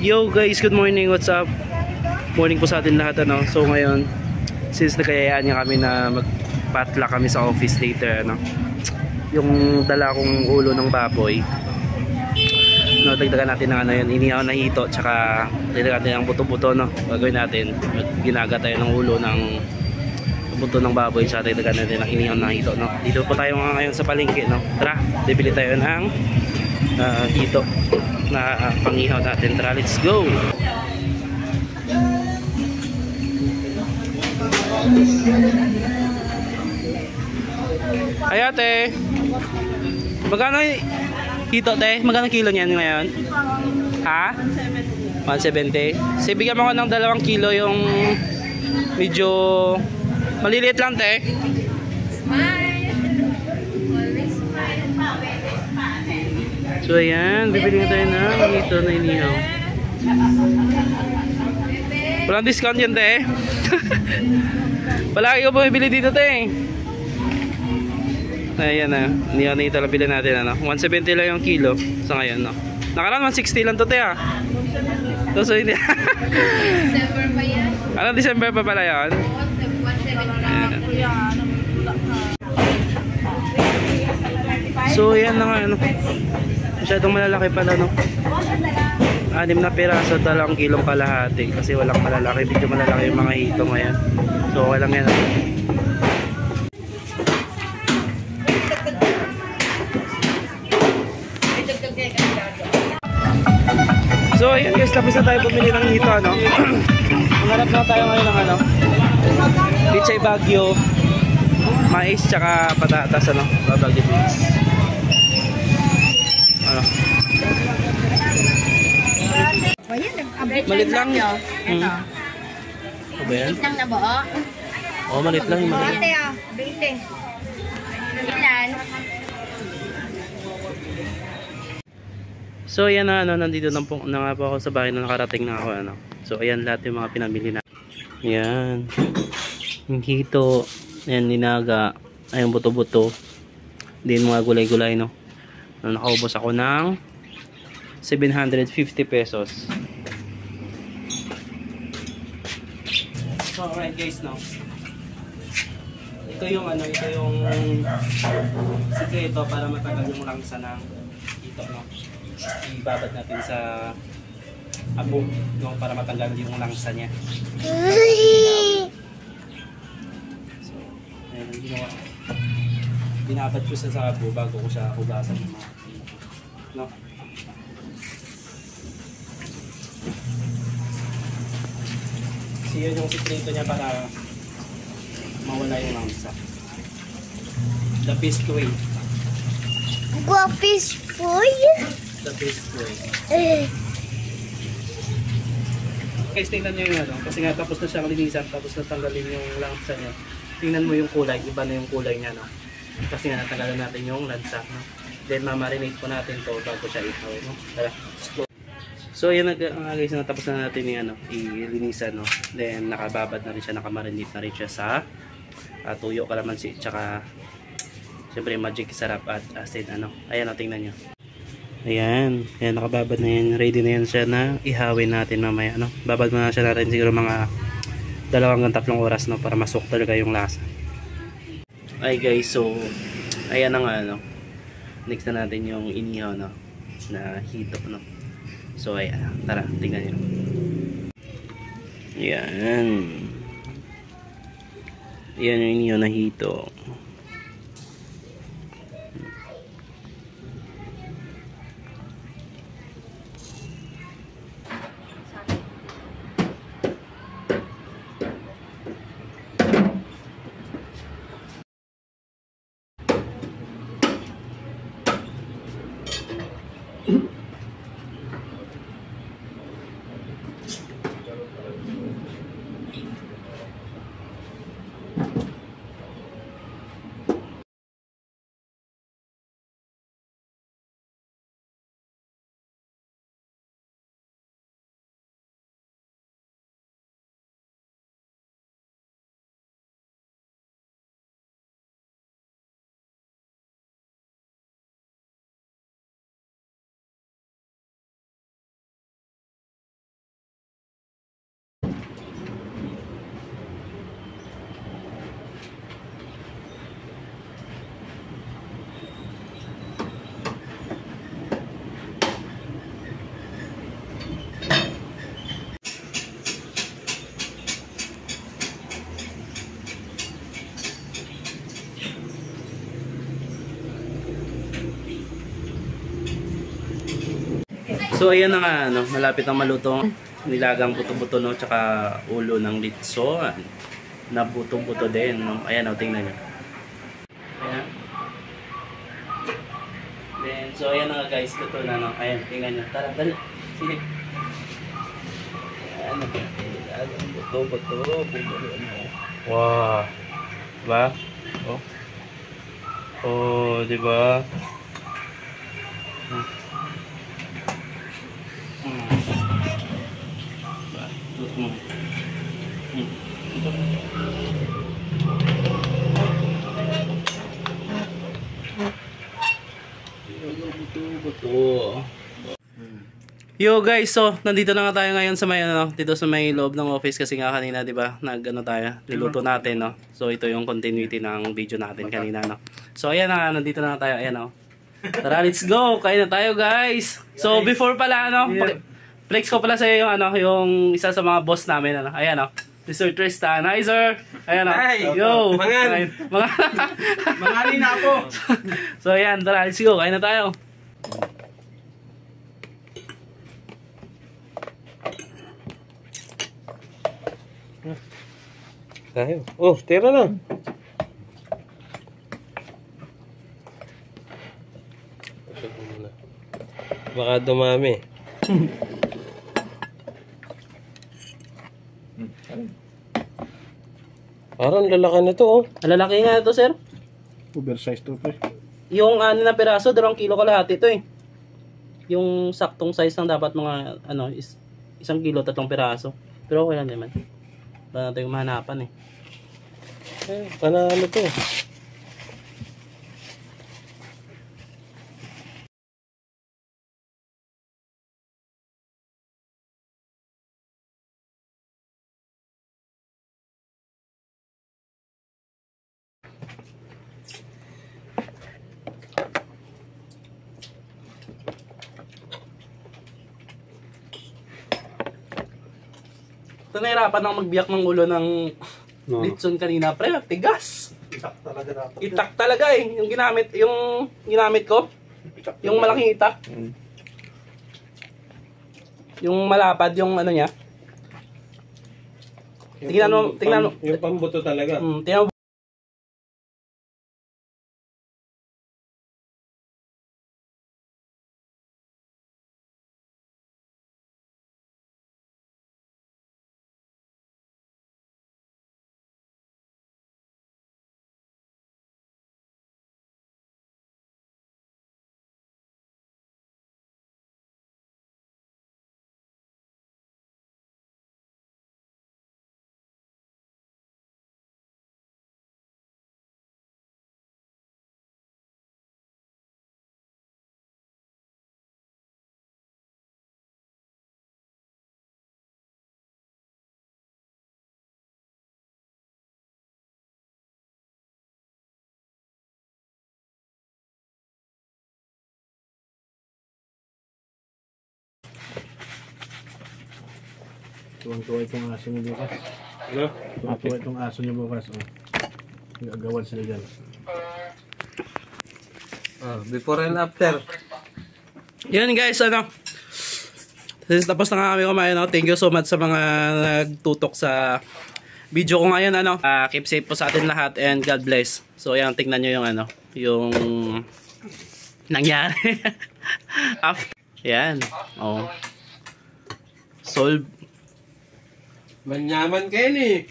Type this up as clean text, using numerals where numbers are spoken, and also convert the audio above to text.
Yo guys, good morning, what's up? Morning po sa atin lahat, ano. So ngayon, since nagkayayaan niya kami na magpatla kami sa office later, ano, yung dala kong ulo ng baboy, no, dagdagan natin ng ano yun, inihaw na hito, tsaka dagdagan natin ng buto-buto, no. Gagawin natin, ginaga tayo ng ulo ng buto ng baboy, tsaka dagdagan natin ng inihaw na hito, no. Dito po tayo ngayon sa palengke, no. Tara, bibili tayo ng hito na pangihaw natin. Tara, let's go. Ay ate, magkano hito te? Magkano kilo niyan ngayon? Ha? 170. So bigyan mo ko ng 2 kilo yung medyo maliliit lang te. So ayan, bibili na tayo ng hito na inihaw. Walang discount yan te. Palagi ko bumibili dito te. Ayan na, inihaw na hito lang bilhin natin, ano. 170 lang yung kilo sa ngayon, no. Nakaraan 160 lang to te ah. So hindi. December pa yan? Ano, December pa pala yan? 170. So yan na nga, ano. Masyadong malalaki pala, no. 6 na piraso, 2 kilong kalahati. Kasi walang malalaki, medyo malalaki yung mga hito ngayon. So okay lang yan, no? So ayan guys, tapos na tayo bumili ng hito, ano. Mangarap na tayo ngayon ng ano, pichay bagyo, mais tsaka patatas, ano, babagyo beans. Ano? Malit lang. Ano ba yan? Malit lang na buo? Oo, malit lang. Malit. 20. Ilan? So ayan na, ano, nandito na nga po ako sa bahay na nakarating na ako, ano. So ayan lahat yung mga pinamili na. Ayan. Yung hito, ayan, ninaga, ayan, buto-buto. Din mga gulay-gulay, no. Nakaubos ako ng 750 pesos. So alright guys, no. Ito yung ano, ito yung sikreto para matagal yung langsa ng hito, no. Ibabad natin sa abo, no, para matanggal yung langsa niya. So, ayan ang ginawa. Binabad ko sa abo bago ko siya hugasan ng mga hito, no. Kasi yun yung sikreto niya para mawala yung langsa. The best way. The best way. Guys, tingnan nyo yung ano, kasi nga tapos na siyang linisan, tapos na tanggalin yung langsa niya. Tingnan mo yung kulay, iba na yung kulay niya, no? Kasi nga natanggalan natin yung lansa, no? Then mamarinate po natin to bago siya ihaw, no? Tara, so yun guys, natapos na natin yung ano, ilinisan, no? Then nakababad na rin siya, nakamarinate na rin siya sa tuyo, kalamansi, tsaka siyempre magic sarap at acid, ano. Ayan, no, tingnan nyo. Ayan, ayan, nakababad na yan, ready na yan siya na ihawin natin mamaya, ano. Babad na siya natin siguro mga 2 hanggang 3 oras, no, para masuk talaga yung lasa. Ay guys, so ayan na nga, no. Next na natin yung inihaw, no, na hito, no. So ayan, tara, tingnan nyo. Ayan. Ayan yung inihaw na hito. So ayan na nga, ano, malapit ang maluto. Nilagang buto-buto, no, tsaka ulo ng litson. Na buto-buto din, no. Ayan, no, tingnan nyo. Ayan. Then, so ayan na nga guys, luto na, no. Ayan, tingnan nyo. Tara, dali. Sige. Ayan, nilagang buto-buto. Wow. Diba? Oh. Oh, diba? Yo guys, so nandito na nga tayo ngayon sa may ano, dito sa may loob ng office kasi nga kanina 'di ba, nag-ano tayo, niluto natin, no. So ito yung continuity ng video natin kanina, no. So ayan na, nandito na tayo, ayan, no. Tara, let's go. Kain na tayo, guys. So before pala ano, flex ko pala sa iyo yung ano, yung isa sa mga boss namin, ano. Ayan, no. Sir Tristan. Hi, sir. Ayan, no. Yo. Mangan. Mangani na ako. So ayan, tara, let's go. Kain na tayo. Tayo. Oh, tira lang. Baka dumami. Parang lalaki na to, oh. Lalaki nga ito, sir. Oversize to, pre. Yung ano na piraso, 2 kilo kalahati ito eh. Yung saktong size lang dapat mga ano, 1 kilo 3 piraso. Pero okay lang naman. Wala natin yung mahanapan eh. Panalo to. Ito nahirapan ako magbiyak ng ulo ng litson kanina, pre, tigas. Itak talaga dapat. Itak talaga eh. Yung ginamit ko. Yung malaking itak. Yung malapad, yung ano niya. Tingnan mo. Yung pambuto talaga. Tingnan mo. Tuwang-tuwa itong aso niyo bukas. Ano? Tuwang-tuwa itong aso niyo bukas. Oh. Nag-agawan sila dyan. Before and after. Yan guys, ano. Since tapos na nga kami kumain, no? Thank you so much sa mga nagtutok sa video ko ngayon, ano. Keep safe po sa atin lahat and God bless. So yan, tingnan nyo yung ano, yung nangyari. After. Yan. Oh. Solve. Manyaman kayo ni.